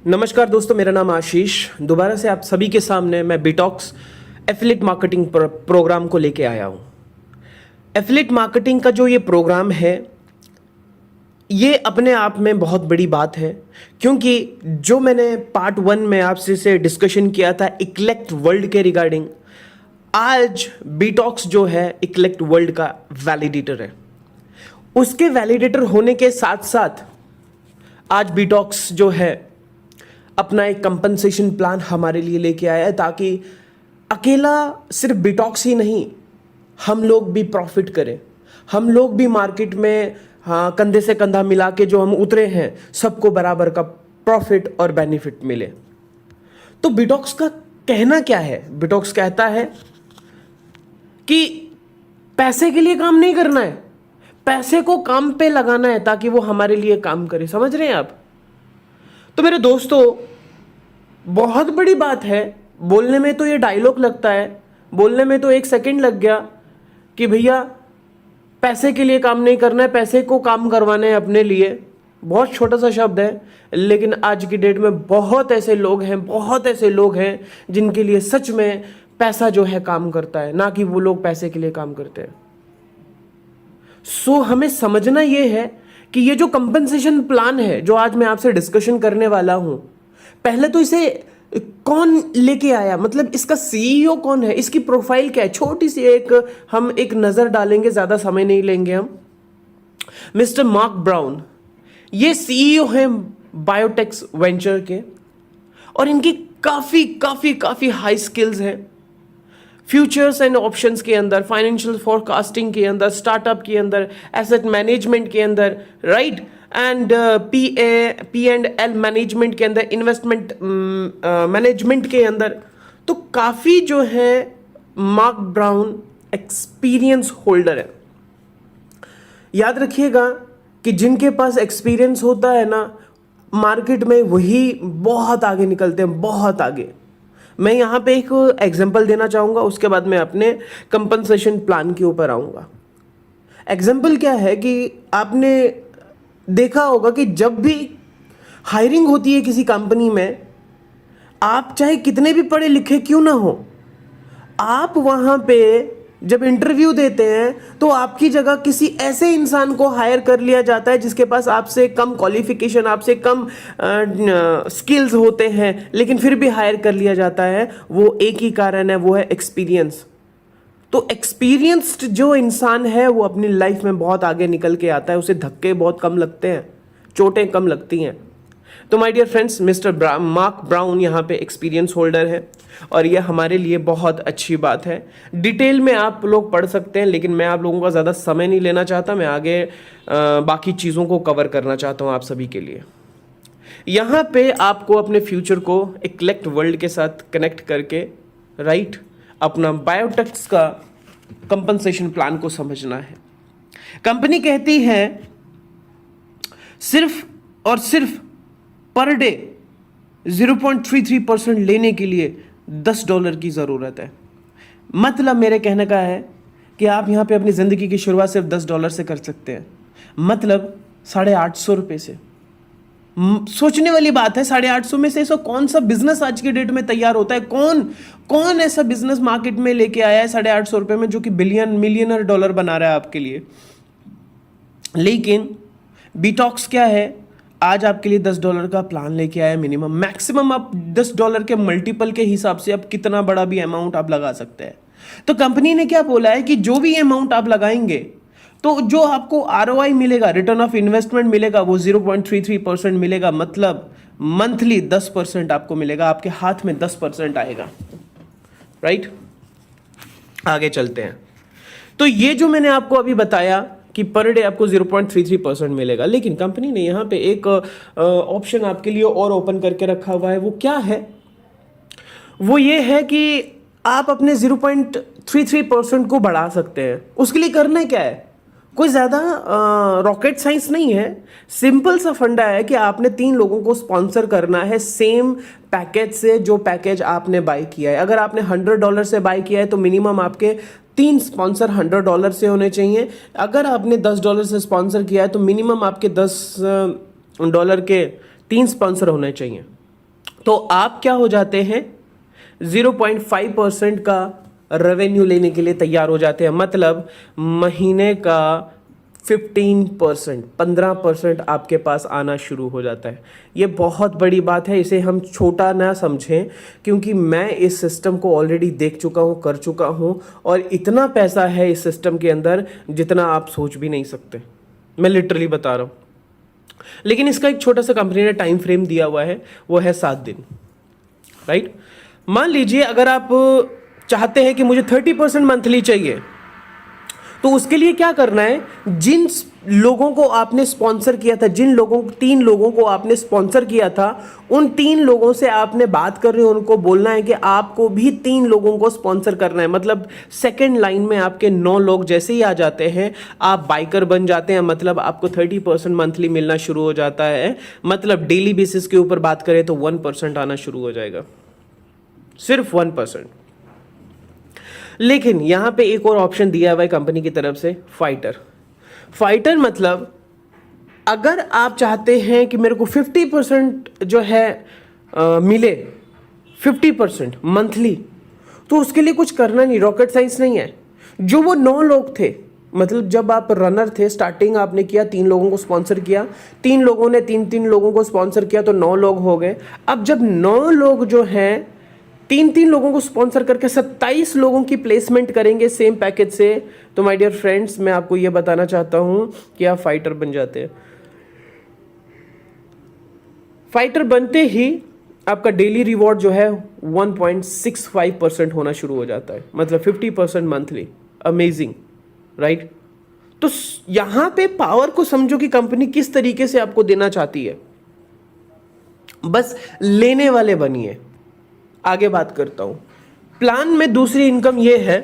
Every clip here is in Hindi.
नमस्कार दोस्तों, मेरा नाम आशीष। दोबारा से आप सभी के सामने मैं बीटॉक्स एफिलिएट मार्केटिंग प्रोग्राम को लेके आया हूँ। एफिलिएट मार्केटिंग का जो ये प्रोग्राम है, ये अपने आप में बहुत बड़ी बात है, क्योंकि जो मैंने पार्ट 1 में आपसे से डिस्कशन किया था इक्लेक्ट वर्ल्ड के रिगार्डिंग, आज बीटॉक्स जो है इक्लेक्ट वर्ल्ड का वैलिडेटर है। उसके वैलिडेटर होने के साथ साथ आज बीटॉक्स जो है अपना एक कंपनसेशन प्लान हमारे लिए लेके आया है, ताकि अकेला सिर्फ बीटॉक्स ही नहीं, हम लोग भी प्रॉफिट करें, हम लोग भी मार्केट में कंधे से कंधा मिला के जो हम उतरे हैं, सबको बराबर का प्रॉफिट और बेनिफिट मिले। तो बीटॉक्स का कहना क्या है? बीटॉक्स कहता है कि पैसे के लिए काम नहीं करना है, पैसे को काम पे लगाना है ताकि वो हमारे लिए काम करे। समझ रहे हैं आप? तो मेरे दोस्तों, बहुत बड़ी बात है। बोलने में तो ये डायलॉग लगता है, बोलने में तो 1 सेकंड लग गया कि भैया पैसे के लिए काम नहीं करना है, पैसे को काम करवाना है अपने लिए। बहुत छोटा सा शब्द है, लेकिन आज की डेट में बहुत ऐसे लोग हैं जिनके लिए सच में पैसा जो है काम करता है, ना कि वो लोग पैसे के लिए काम करते हैं। हमें समझना ये है कि ये जो कंपनसेशन प्लान है जो आज मैं आपसे डिस्कशन करने वाला हूं, पहले तो इसे कौन लेके आया, मतलब इसका सीईओ कौन है, इसकी प्रोफाइल क्या है, छोटी सी हम एक नजर डालेंगे, ज्यादा समय नहीं लेंगे हम। मिस्टर मार्क ब्राउन, ये सीईओ हैं बायोटेक्स वेंचर के, और इनकी काफी हाई स्किल्स हैं फ्यूचर्स एंड ऑप्शंस के अंदर, फाइनेंशियल फोरकास्टिंग के अंदर, स्टार्टअप के अंदर, एसेट मैनेजमेंट के अंदर, राइट, एंड P&L मैनेजमेंट के अंदर, इन्वेस्टमेंट मैनेजमेंट के अंदर। तो काफ़ी जो है मार्क ब्राउन एक्सपीरियंस होल्डर है। याद रखिएगा कि जिनके पास एक्सपीरियंस होता है ना मार्केट में, वही बहुत आगे निकलते हैं, बहुत आगे। मैं यहाँ पे एक एग्जांपल देना चाहूँगा, उसके बाद मैं अपने कंपनसेशन प्लान के ऊपर आऊँगा। एग्जांपल क्या है कि आपने देखा होगा कि जब भी हायरिंग होती है किसी कंपनी में, आप चाहे कितने भी पढ़े लिखे क्यों ना हो, आप वहाँ पे जब इंटरव्यू देते हैं तो आपकी जगह किसी ऐसे इंसान को हायर कर लिया जाता है जिसके पास आपसे कम क्वालिफिकेशन, आपसे कम स्किल्स होते हैं, लेकिन फिर भी हायर कर लिया जाता है। वो एक ही कारण है, वो है एक्सपीरियंस। तो एक्सपीरियंस्ड जो इंसान है वो अपनी लाइफ में बहुत आगे निकल के आता है, उसे धक्के बहुत कम लगते हैं, चोटें कम लगती हैं। तो my dear friends, mister Mark Brown यहाँ पे एक्सपीरियंस होल्डर है, और ये हमारे लिए बहुत अच्छी बात है। डिटेल में आप लोग पढ़ सकते हैं, लेकिन मैं आप लोगों का ज़्यादा समय नहीं लेना चाहता। मैं आगे बाकी चीज़ों को कवर करना चाहता हूँ आप सभी के लिए। यहाँ पे आपको अपने फ्यूचर को इक्लेक्ट वर्ल्ड के साथ कनेक्ट करके, राइट, अपना बायोटेक्स का कंपनसेशन प्लान को समझना है। कंपनी कहती है सिर्फ और सिर्फ पर डे 0.33% लेने के लिए $10 की ज़रूरत है। मतलब मेरे कहने का है कि आप यहाँ पे अपनी ज़िंदगी की शुरुआत सिर्फ $10 से कर सकते हैं, मतलब 850 रुपये से। सोचने वाली बात है, 850 में से ऐसा कौन सा बिजनेस आज की डेट में तैयार होता है? कौन ऐसा बिजनेस मार्केट में लेके आया है 850 रुपये में, जो कि मिलियनर डॉलर बना रहा है आपके लिए? लेकिन बीटॉक्स क्या है, आज आपके लिए $10 का प्लान लेके आया मिनिमम। मैक्सिमम आप $10 के मल्टीपल के हिसाब से आप कितना बड़ा भी अमाउंट आप लगा सकते हैं। तो कंपनी ने क्या बोला है कि जो भी अमाउंट आप लगाएंगे, तो जो आपको ROI मिलेगा, रिटर्न ऑफ इन्वेस्टमेंट मिलेगा, वो 0.33% मिलेगा। मतलब मंथली 10% आपको मिलेगा, आपके हाथ में 10% आएगा, राइट। आगे चलते हैं। तो ये जो मैंने आपको अभी बताया कि पर डे आपको 0.33% मिलेगा, लेकिन कंपनी ने यहाँ पे एक ऑप्शन आपके लिए और ओपन करके रखा हुआ है। वो क्या है? वो ये है कि आप अपने 0.33% को बढ़ा सकते हैं। उसके लिए करना क्या है? कोई ज़्यादा रॉकेट साइंस नहीं है, सिंपल सा फंडा है कि आपने 3 लोगों को स्पॉन्सर करना है सेम पैकेज से, जो पैकेज आपने बाय किया है। अगर आपने $100 से बाय किया है तो मिनिमम आपके 3 स्पॉन्सर $100 से होने चाहिए। अगर आपने $10 से स्पॉन्सर किया है तो मिनिमम आपके $10 के 3 स्पॉन्सर होने चाहिए। तो आप क्या हो जाते हैं, 0.5% का रेवेन्यू लेने के लिए तैयार हो जाते हैं। मतलब महीने का 15% आपके पास आना शुरू हो जाता है। ये बहुत बड़ी बात है, इसे हम छोटा ना समझें, क्योंकि मैं इस सिस्टम को ऑलरेडी देख चुका हूँ, कर चुका हूँ, और इतना पैसा है इस सिस्टम के अंदर जितना आप सोच भी नहीं सकते। मैं लिटरली बता रहा हूँ। लेकिन इसका एक छोटा सा कंपनी ने टाइम फ्रेम दिया हुआ है, वो है 7 दिन, राइट। मान लीजिए अगर आप चाहते हैं कि मुझे 30% मंथली चाहिए, तो उसके लिए क्या करना है, जिन लोगों को आपने स्पॉन्सर किया था, 3 लोगों को आपने स्पॉन्सर किया था, उन 3 लोगों से आपने बात करनी है, उनको बोलना है कि आपको भी 3 लोगों को स्पॉन्सर करना है। मतलब सेकंड लाइन में आपके 9 लोग जैसे ही आ जाते हैं, आप बाइकर बन जाते हैं। मतलब आपको 30% मंथली मिलना शुरू हो जाता है। मतलब डेली बेसिस के ऊपर बात करें तो 1% आना शुरू हो जाएगा, सिर्फ 1%। लेकिन यहां पे एक और ऑप्शन दिया हुआ है कंपनी की तरफ से, फाइटर मतलब अगर आप चाहते हैं कि मेरे को 50% जो है मिले, 50% मंथली, तो उसके लिए कुछ करना नहीं, रॉकेट साइंस नहीं है। जो वो 9 लोग थे, मतलब जब आप रनर थे, स्टार्टिंग आपने किया, 3 लोगों को स्पॉन्सर किया, 3 लोगों ने 3 लोगों को स्पॉन्सर किया, तो 9 लोग हो गए। अब जब 9 लोग जो हैं 3 लोगों को स्पॉन्सर करके 27 लोगों की प्लेसमेंट करेंगे सेम पैकेज से, तो माय डियर फ्रेंड्स, मैं आपको यह बताना चाहता हूं कि आप फाइटर बन जाते हैं। फाइटर बनते ही आपका डेली रिवॉर्ड जो है 1.65% होना शुरू हो जाता है, मतलब 50% मंथली। Amazing, right. तो यहां पे पावर को समझो कि कंपनी किस तरीके से आपको देना चाहती है, बस लेने वाले बनिए। आगे बात करता हूं। प्लान में दूसरी इनकम यह है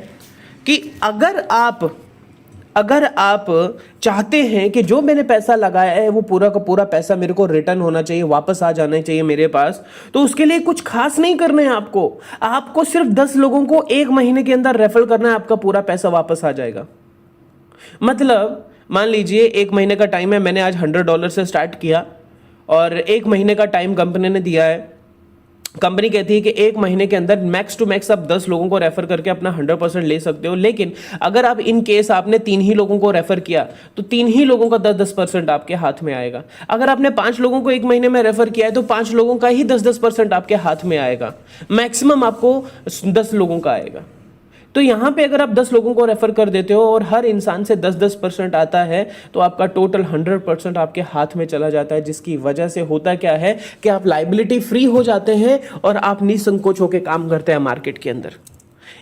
कि अगर आप चाहते हैं कि जो मैंने पैसा लगाया है वो पूरा का पूरा पैसा मेरे को रिटर्न होना चाहिए, वापस आ जाना चाहिए मेरे पास, तो उसके लिए कुछ खास नहीं करना है आपको सिर्फ 10 लोगों को 1 महीने के अंदर रेफर करना है, आपका पूरा पैसा वापस आ जाएगा। मतलब मान लीजिए 1 महीने का टाइम है, मैंने आज $100 से स्टार्ट किया और 1 महीने का टाइम कंपनी ने दिया है। कंपनी कहती है कि 1 महीने के अंदर मैक्स टू मैक्स आप 10 लोगों को रेफर करके अपना 100% ले सकते हो। लेकिन अगर आप इन केस आपने 3 ही लोगों को रेफर किया, तो 3 ही लोगों का 10% आपके हाथ में आएगा। अगर आपने 5 लोगों को 1 महीने में रेफर किया है, तो 5 लोगों का ही 10% आपके हाथ में आएगा। मैक्सिमम आपको 10 लोगों का आएगा। तो यहां पे अगर आप 10 लोगों को रेफर कर देते हो और हर इंसान से 10% आता है, तो आपका टोटल 100% आपके हाथ में चला जाता है, जिसकी वजह से होता क्या है कि आप लाइबिलिटी फ्री हो जाते हैं और आप निसंकोच होकर काम करते हैं मार्केट के अंदर।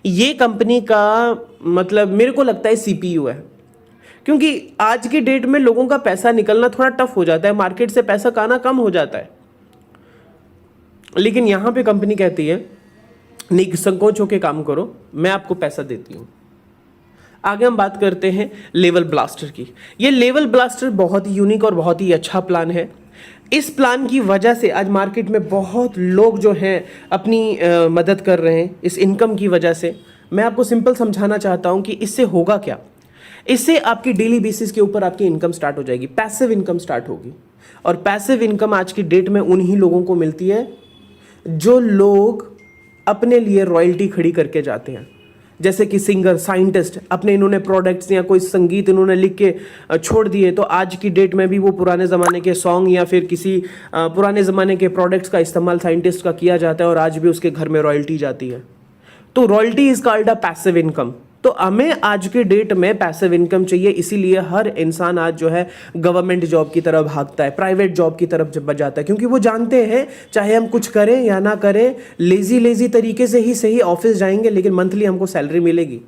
ये कंपनी का मतलब मेरे को लगता है CPU है, क्योंकि आज की डेट में लोगों का पैसा निकलना थोड़ा टफ हो जाता है, मार्केट से पैसा आना कम हो जाता है। लेकिन यहां पे कंपनी कहती है निसंकोच होकर काम करो, मैं आपको पैसा देती हूं। आगे हम बात करते हैं लेवल ब्लास्टर की। ये लेवल ब्लास्टर बहुत ही यूनिक और बहुत ही अच्छा प्लान है। इस प्लान की वजह से आज मार्केट में बहुत लोग जो हैं अपनी मदद कर रहे हैं इस इनकम की वजह से। मैं आपको सिंपल समझाना चाहता हूं कि इससे होगा क्या। इससे आपकी डेली बेसिस के ऊपर आपकी इनकम स्टार्ट हो जाएगी, पैसिव इनकम स्टार्ट होगी। और पैसिव इनकम आज की डेट में उन्हीं लोगों को मिलती है जो लोग अपने लिए रॉयल्टी खड़ी करके जाते हैं। जैसे कि सिंगर, साइंटिस्ट, अपने इन्होंने प्रोडक्ट्स या कोई संगीत इन्होंने लिख के छोड़ दिए, तो आज की डेट में भी वो पुराने ज़माने के सॉन्ग या फिर किसी पुराने ज़माने के प्रोडक्ट्स का इस्तेमाल साइंटिस्ट का किया जाता है और आज भी उसके घर में रॉयल्टी जाती है। तो royalty is called a passive income. तो हमें आज के डेट में पैसिव इनकम चाहिए, इसीलिए हर इंसान आज जो है गवर्नमेंट जॉब की तरफ भागता है, प्राइवेट जॉब की तरफ जब जाता है, क्योंकि वो जानते हैं चाहे हम कुछ करें या ना करें, लेजी तरीके से ही सही ऑफिस जाएंगे लेकिन मंथली हमको सैलरी मिलेगी।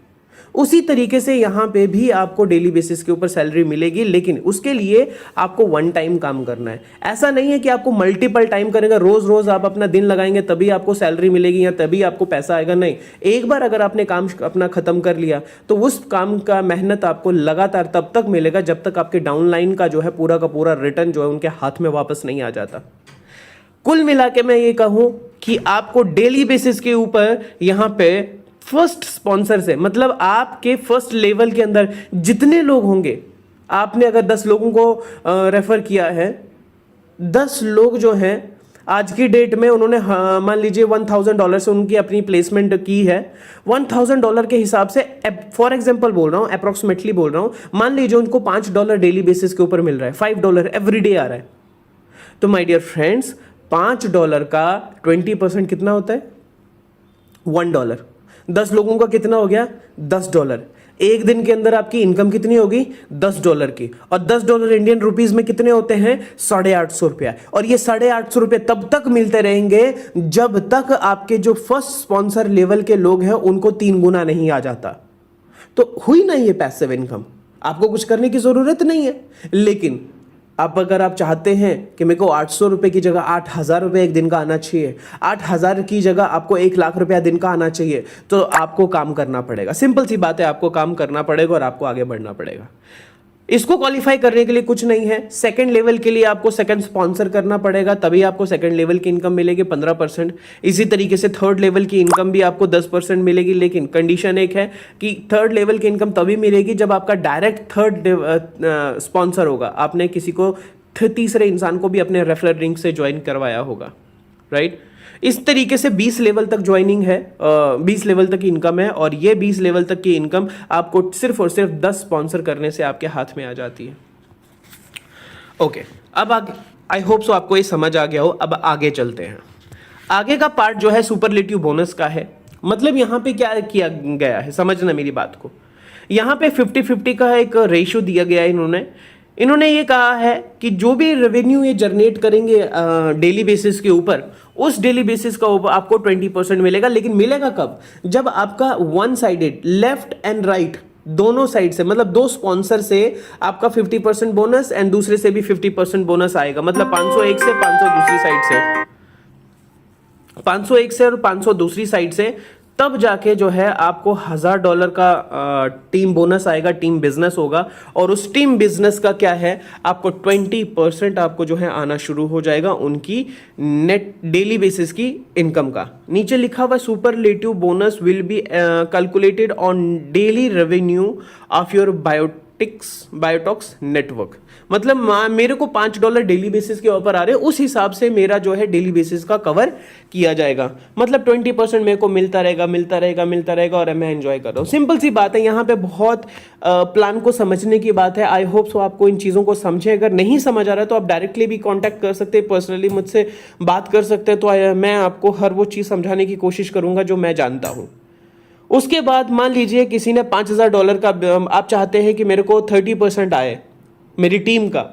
उसी तरीके से यहाँ पे भी आपको डेली बेसिस के ऊपर सैलरी मिलेगी, लेकिन उसके लिए आपको 1 टाइम काम करना है। ऐसा नहीं है कि आपको मल्टीपल टाइम करेंगे, रोज रोज आप अपना दिन लगाएंगे तभी आपको सैलरी मिलेगी या तभी आपको पैसा आएगा। नहीं, एक बार अगर आपने काम अपना खत्म कर लिया तो उस काम का मेहनत आपको लगातार तब तक मिलेगा जब तक आपके डाउनलाइन का जो है पूरा का पूरा रिटर्न जो है उनके हाथ में वापस नहीं आ जाता। कुल मिला के मैं ये कहूं कि आपको डेली बेसिस के ऊपर यहाँ पे फर्स्ट स्पॉन्सर से, मतलब आपके फर्स्ट लेवल के अंदर जितने लोग होंगे, आपने अगर 10 लोगों को रेफर किया है, 10 लोग जो हैं आज की डेट में उन्होंने मान लीजिए $1000 से उनकी अपनी प्लेसमेंट की है। $1000 के हिसाब से फॉर एग्जांपल बोल रहा हूँ, अप्रोक्सीमेटली बोल रहा हूँ, मान लीजिए उनको $5 डेली बेसिस के ऊपर मिल रहा है, $5 एवरीडे आ रहा है। तो माय डियर फ्रेंड्स, $5 का 20% कितना होता है? $1। 10 लोगों का कितना हो गया? $10। एक दिन के अंदर आपकी इनकम कितनी होगी? $10 की। और $10 इंडियन रुपीज में कितने होते हैं? 850 रुपया। और ये 850 रुपये तब तक मिलते रहेंगे जब तक आपके जो फर्स्ट स्पॉन्सर लेवल के लोग हैं उनको 3 गुना नहीं आ जाता। तो हुई ना ये पैसिव इनकम, आपको कुछ करने की जरूरत नहीं है। लेकिन अब अगर आप चाहते हैं कि मेरे को 800 रुपये की जगह 8000 रुपये एक दिन का आना चाहिए, 8000 की जगह आपको 1 लाख रुपया दिन का आना चाहिए, तो आपको काम करना पड़ेगा। सिंपल सी बात है, आपको काम करना पड़ेगा और आपको आगे बढ़ना पड़ेगा। इसको क्वालिफाई करने के लिए कुछ नहीं है। सेकंड लेवल के लिए आपको सेकंड स्पॉन्सर करना पड़ेगा, तभी आपको सेकंड लेवल की इनकम मिलेगी 15%। इसी तरीके से थर्ड लेवल की इनकम भी आपको 10% मिलेगी। लेकिन कंडीशन एक है कि थर्ड लेवल की इनकम तभी मिलेगी जब आपका डायरेक्ट थर्ड स्पॉन्सर होगा, आपने किसी को तीसरे इंसान को भी अपने रेफरल लिंक से ज्वाइन करवाया होगा, राइट। इस तरीके से 20 लेवल तक ज्वाइनिंग है, 20 लेवल तक की इनकम है। और ये 20 लेवल तक की इनकम आपको सिर्फ और सिर्फ 10 स्पॉन्सर करने से आपके हाथ में आ जाती है। ओके, अब आगे आई होप सो आपको ये समझ आ गया हो। अब आगे चलते हैं। आगे का पार्ट जो है सुपरलेटिव बोनस का है। मतलब यहाँ पे क्या किया गया है, समझना मेरी बात को। यहाँ पे 50-50 का एक रेशियो दिया गया है। इन्होंने ये कहा है कि जो भी रेवेन्यू ये जनरेट करेंगे डेली बेसिस के ऊपर, उस डेली बेसिस का ऊपर आपको 20% मिलेगा। लेकिन मिलेगा कब? जब आपका one sided, left and right दोनों साइड से, मतलब 2 स्पॉन्सर से आपका 50% बोनस एंड दूसरे से भी 50% बोनस आएगा। मतलब 501 से 500 दूसरी साइड से, 501 से और 500 दूसरी साइड से, तब जाके जो है आपको $1000 का टीम बोनस आएगा, टीम बिजनेस होगा। और उस टीम बिजनेस का क्या है, आपको 20% आपको जो है आना शुरू हो जाएगा उनकी नेट डेली बेसिस की इनकम का। नीचे लिखा हुआ superlative bonus will be calculated on daily revenue of your Biotox network. मतलब मेरे को $5 डेली बेसिस के ऊपर आ रहे हैं, उस हिसाब से मेरा जो है डेली बेसिस का कवर किया जाएगा। मतलब 20% मेरे को मिलता रहेगा और मैं एंजॉय कर रहा हूँ। सिंपल सी बात है, यहाँ पे बहुत प्लान को समझने की बात है। आई होप सो आपको इन चीज़ों को समझे। अगर नहीं समझ आ रहा है तो आप डायरेक्टली भी कॉन्टैक्ट कर सकते हैं, पर्सनली मुझसे बात कर सकते हैं। तो मैं आपको हर वो चीज़ समझाने की कोशिश करूँगा जो मैं जानता हूँ। उसके बाद मान लीजिए किसी ने $5000 का, आप चाहते हैं कि मेरे को 30% आए मेरी टीम का,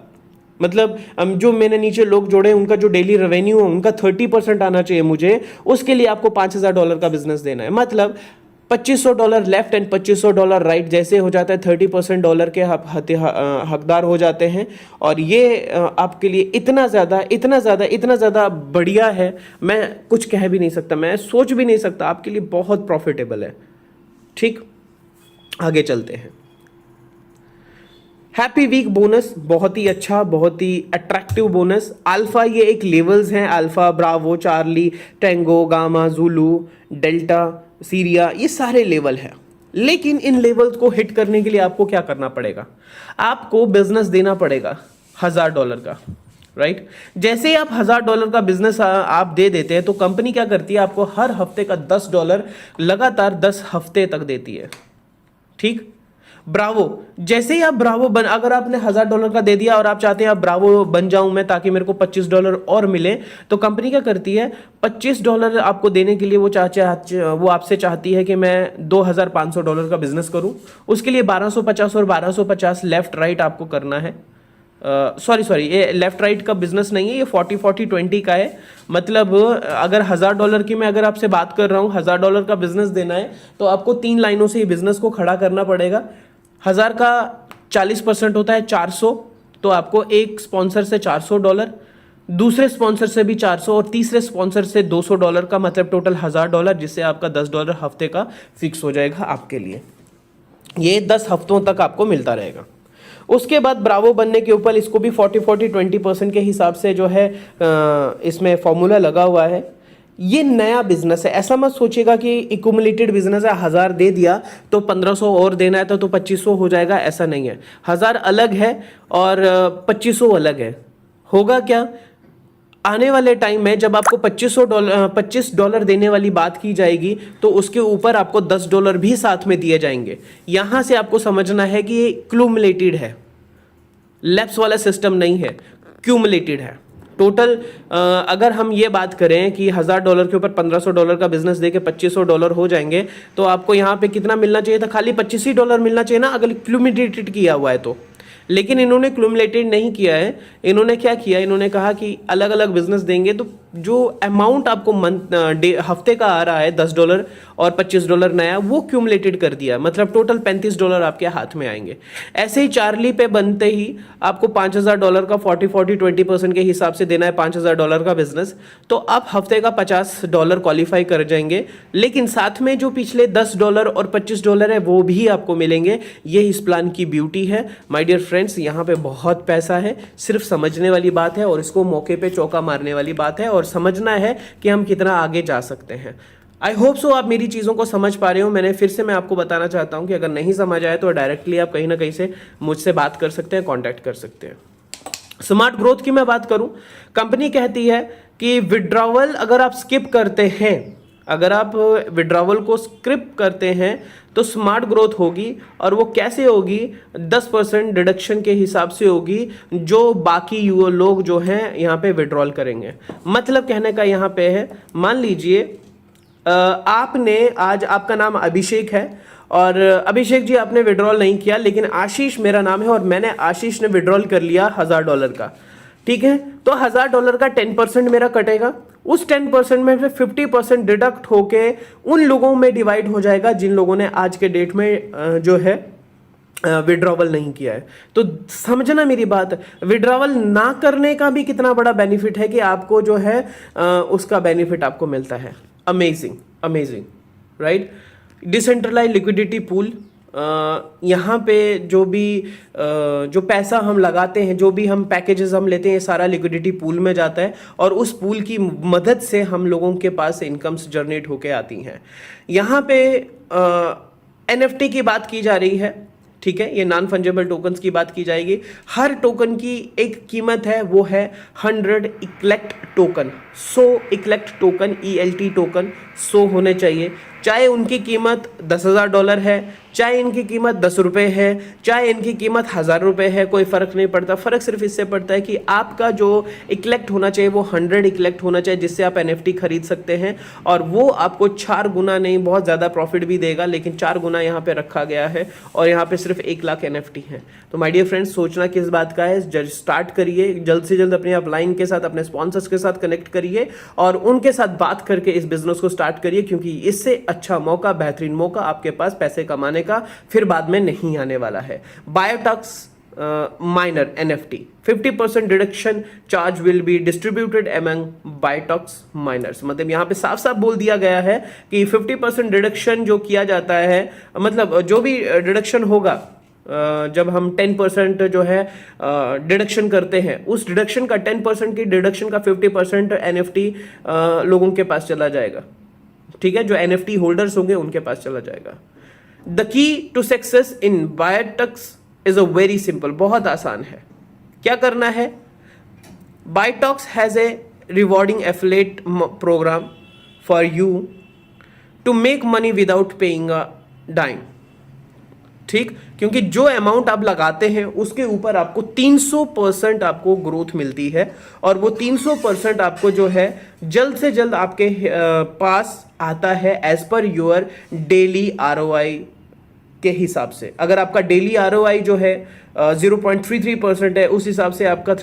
मतलब जो मैंने नीचे लोग जोड़े हैं उनका जो डेली रेवेन्यू है उनका 30% आना चाहिए मुझे। उसके लिए आपको $5000 का बिजनेस देना है। मतलब $2500 लेफ्ट एंड $2500 राइट जैसे हो जाता है, 30% के हकदार हो जाते हैं। और ये आपके लिए इतना ज़्यादा बढ़िया है, मैं कुछ कह भी नहीं सकता, मैं सोच भी नहीं सकता। आपके लिए बहुत प्रॉफिटेबल है। ठीक, आगे चलते हैं। हैप्पी वीक बोनस, बहुत ही अच्छा, बहुत ही अट्रैक्टिव बोनस। अल्फा, ये एक लेवल्स हैं, alpha, Bravo, Charlie, Tengo, gamma, Zulu, delta, Syria, ये सारे लेवल हैं। लेकिन इन लेवल्स को हिट करने के लिए आपको क्या करना पड़ेगा? आपको बिजनेस देना पड़ेगा $1000 का, राइट। जैसे ही आप $1000 का बिजनेस आप दे देते हैं तो कंपनी क्या करती है, आपको हर हफ्ते का $10 लगातार 10 हफ्ते तक देती है। ठीक। ब्रावो, जैसे ही आप ब्रावो अगर आपने $1000 का दे दिया और आप चाहते हैं आप ब्रावो बन जाऊं मैं ताकि मेरे को $25 और मिले, तो कंपनी क्या करती है, $25 आपको देने के लिए वो आपसे चाहती है कि मैं $2500 का बिजनेस करूं। उसके लिए 1250 और 1250 लेफ्ट राइट आपको करना है। सॉरी, ये लेफ्ट राइट का बिजनेस नहीं है, ये 40-40-20 का है। मतलब अगर $1000 की मैं अगर आपसे बात कर रहा हूँ, $1000 का बिजनेस देना है तो आपको 3 लाइनों से ये बिजनेस को खड़ा करना पड़ेगा। 1000 का 40% होता है 400, तो आपको एक स्पॉन्सर से $400, दूसरे स्पॉन्सर से भी 400 और तीसरे स्पॉन्सर से $200 का, मतलब टोटल $1000, जिससे आपका $10 हफ्ते का फिक्स हो जाएगा आपके लिए। ये 10 हफ्तों तक आपको मिलता रहेगा। उसके बाद ब्रावो बनने के ऊपर इसको भी 40-40-20% के हिसाब से जो है इसमें फॉर्मूला लगा हुआ है। ये नया बिजनेस है, ऐसा मत सोचिएगा कि इक्युमुलेटेड बिजनेस है, 1000 दे दिया तो 1500 और देना है तो 2500 हो जाएगा, ऐसा नहीं है। 1000 अलग है और 2500 अलग है। होगा क्या, आने वाले टाइम में जब आपको $25 देने वाली बात की जाएगी तो उसके ऊपर आपको $10 भी साथ में दिए जाएंगे। यहां से आपको समझना है कि ये क्यूमुलेटेड है, लैप्स वाला सिस्टम नहीं है, क्यूमुलेटेड है। टोटल अगर हम ये बात करें कि $1000 के ऊपर $1500 का बिजनेस देके $2500 हो जाएंगे तो आपको यहाँ पे कितना मिलना चाहिए था? खाली $25 मिलना चाहिए ना, अगर क्यूमुलेटेड किया हुआ है तो। लेकिन इन्होंने क्यूमुलेटेड नहीं किया है। इन्होंने क्या किया, इन्होंने कहा कि अलग अलग बिजनेस देंगे तो जो अमाउंट आपको हफ्ते का आ रहा है $10 और $25 नया, वो क्यूमुलेटेड कर दिया, मतलब टोटल $35 आपके हाथ में आएंगे। ऐसे ही चार्ली पे बनते ही आपको $5000 का 40-40-20% के हिसाब से देना है, $5000 का बिजनेस, तो आप हफ्ते का $50 क्वालिफाई कर जाएंगे। लेकिन साथ में जो पिछले $10 और $25 है वो भी आपको मिलेंगे। ये इस प्लान की ब्यूटी है माय डियर फ्रेंड्स। यहाँ पे बहुत पैसा है, सिर्फ समझने वाली बात है और इसको मौके पे चौका मारने वाली बात है और समझना है कि हम कितना आगे जा सकते हैं। आई होप सो आप मेरी चीज़ों को समझ पा रहे हो। मैं आपको बताना चाहता हूं कि अगर नहीं समझ आए तो डायरेक्टली आप कहीं ना कहीं से मुझसे बात कर सकते हैं, कॉन्टैक्ट कर सकते हैं। स्मार्ट ग्रोथ की मैं बात करूं, कंपनी कहती है कि विड्रॉवल अगर आप स्किप करते हैं, अगर आप विड्रॉवल को स्किप करते हैं तो स्मार्ट ग्रोथ होगी। और वो कैसे होगी? 10% डिडक्शन के हिसाब से होगी जो बाकी लोग जो हैं यहाँ पे विड्रॉल करेंगे। मतलब कहने का यहाँ पे है, मान लीजिए आपने, आज आपका नाम अभिषेक है और अभिषेक जी आपने विड्रॉल नहीं किया, लेकिन आशीष मेरा नाम है और मैंने, आशीष ने विड्रॉल कर लिया $1000 का, ठीक है? तो $1000 का 10% मेरा कटेगा। उस 10% में से 50% डिडक्ट होके उन लोगों में डिवाइड हो जाएगा जिन लोगों ने आज के डेट में जो है विड्रॉवल नहीं किया है। तो समझना मेरी बात, विड्रॉवल ना करने का भी कितना बड़ा बेनिफिट है कि आपको जो है उसका बेनिफिट आपको मिलता है। Amazing, amazing, right? Decentralise liquidity pool, यहाँ पे जो पैसा हम लगाते हैं, जो भी हम पैकेजेस हम लेते हैं, सारा लिक्विडिटी पूल में जाता है और उस पूल की मदद से हम लोगों के पास इनकम्स जनरेट होके आती हैं। यहाँ पे NFT की बात की जा रही है, ठीक है? ये नॉन फंजेबल टोकन्स की बात की जाएगी। हर टोकन की एक कीमत है, वो है 100 इक्लेक्ट टोकन, 100 इक्लेक्ट टोकन, ELT टोकन 100 होने चाहिए। चाहे उनकी कीमत $10,000 है, चाहे इनकी कीमत ₹10 है, चाहे इनकी कीमत ₹1000 है, कोई फ़र्क नहीं पड़ता। फ़र्क सिर्फ इससे पड़ता है कि आपका जो इक्लेक्ट होना चाहिए वो 100 इक्लेक्ट होना चाहिए, जिससे आप NFT खरीद सकते हैं और वो आपको 4 गुना नहीं, बहुत ज़्यादा प्रॉफिट भी देगा, लेकिन 4 गुना यहाँ पे रखा गया है और यहाँ पे सिर्फ 1 लाख NFT है। तो माय डियर फ्रेंड्स, सोचना किस बात का है, स्टार्ट करिए जल्द से जल्द, अपने अपलाइन के साथ, अपने स्पॉन्सर्स के साथ कनेक्ट करिए और उनके साथ बात करके इस बिजनेस को स्टार्ट करिए, क्योंकि इससे अच्छा मौका, बेहतरीन मौका आपके पास पैसे कमाने का फिर बाद में नहीं आने वाला है। Biotox miner NFT 50% deduction charge will be distributed among Biotox miners. मतलब यहाँ पे साफ साफ बोल दिया गया है कि 50% डिडक्शन जो किया जाता है, मतलब जो भी डिडक्शन होगा, जब हम 10% जो है डिडक्शन करते हैं, उस डिडक्शन का 10% की डिडक्शन का 50% NFT लोगों के पास चला जाएगा, ठीक है? जो NFT होल्डर्स होंगे उनके पास चला जाएगा। The key to success in Biotox is a very simple, बहुत आसान है। क्या करना है? Biotox has a rewarding affiliate programme for you to make money without paying a dime, ठीक? क्योंकि जो अमाउंट आप लगाते हैं उसके ऊपर आपको 300% आपको ग्रोथ मिलती है और वो 300% आपको जो है जल्द से जल्द आपके पास आता है as per your daily ROI के हिसाब से। अगर आपका डेली ROI जो है 0.33% है, उस हिसाब से आपका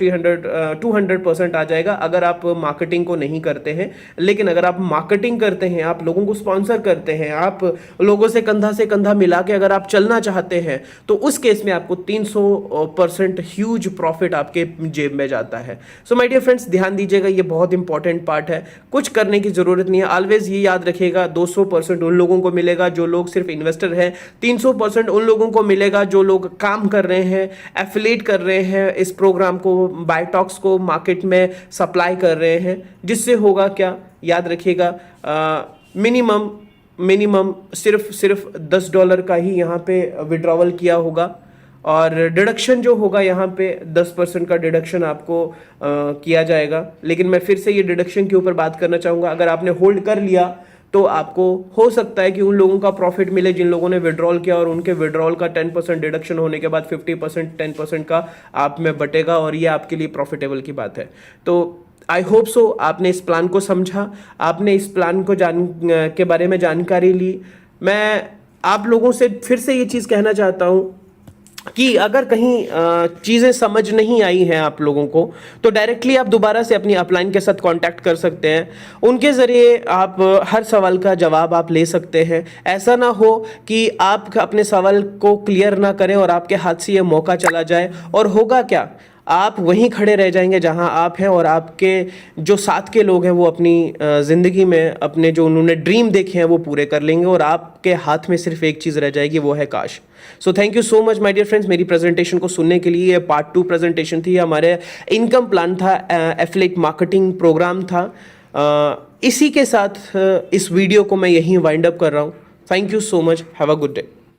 200% आ जाएगा अगर आप मार्केटिंग को नहीं करते हैं। लेकिन अगर आप मार्केटिंग करते हैं, आप लोगों को स्पॉन्सर करते हैं, आप लोगों से कंधा मिला के अगर आप चलना चाहते हैं, तो उस केस में आपको 300% ह्यूज प्रॉफिट आपके जेब में जाता है। सो माय डियर फ्रेंड्स, ध्यान दीजिएगा, ये बहुत इंपॉर्टेंट पार्ट है, कुछ करने की जरूरत नहीं है। ऑलवेज ये याद रखिएगा, 200% उन लोगों को मिलेगा जो लोग सिर्फ इन्वेस्टर हैं, 300% उन लोगों को मिलेगा जो लोग काम कर रहे हैं, एफिलिएट कर रहे हैं, इस प्रोग्राम को, बायोटॉक्स को मार्केट में सप्लाई कर रहे हैं। जिससे होगा क्या, याद रखिएगा, मिनिमम सिर्फ $10 का ही यहाँ पे विड्रॉवल किया होगा और डिडक्शन जो होगा यहाँ पे 10% का डिडक्शन आपको किया जाएगा। लेकिन मैं फिर से ये डिडक्शन के ऊपर बात करना चाहूँगा, अगर आपने होल्ड कर लिया तो आपको हो सकता है कि उन लोगों का प्रॉफिट मिले जिन लोगों ने विड्रॉल किया, और उनके विड्रॉल का 10% डिडक्शन होने के बाद 50% 10% का आप में बटेगा, और ये आपके लिए प्रॉफिटेबल की बात है। तो आई होप सो आपने इस प्लान को समझा, आपने इस प्लान को के बारे में जानकारी ली। मैं आप लोगों से फिर से ये चीज़ कहना चाहता हूँ कि अगर कहीं चीज़ें समझ नहीं आई हैं आप लोगों को, तो डायरेक्टली आप दोबारा से अपनी अपलाइन के साथ कांटेक्ट कर सकते हैं। उनके ज़रिए आप हर सवाल का जवाब आप ले सकते हैं। ऐसा ना हो कि आप अपने सवाल को क्लियर ना करें और आपके हाथ से ये मौका चला जाए, और होगा क्या, आप वहीं खड़े रह जाएंगे जहां आप हैं, और आपके जो साथ के लोग हैं वो अपनी ज़िंदगी में अपने जो उन्होंने ड्रीम देखे हैं वो पूरे कर लेंगे, और आपके हाथ में सिर्फ एक चीज़ रह जाएगी, वो है काश। So thank you so much my dear friends, मेरी प्रेजेंटेशन को सुनने के लिए। ये पार्ट 2 प्रेजेंटेशन थी, हमारे इनकम प्लान था, एफिलिएट मार्केटिंग प्रोग्राम था। इसी के साथ इस वीडियो को मैं यहीं वाइंड अप कर रहा हूँ। Thank you so much, have a good day.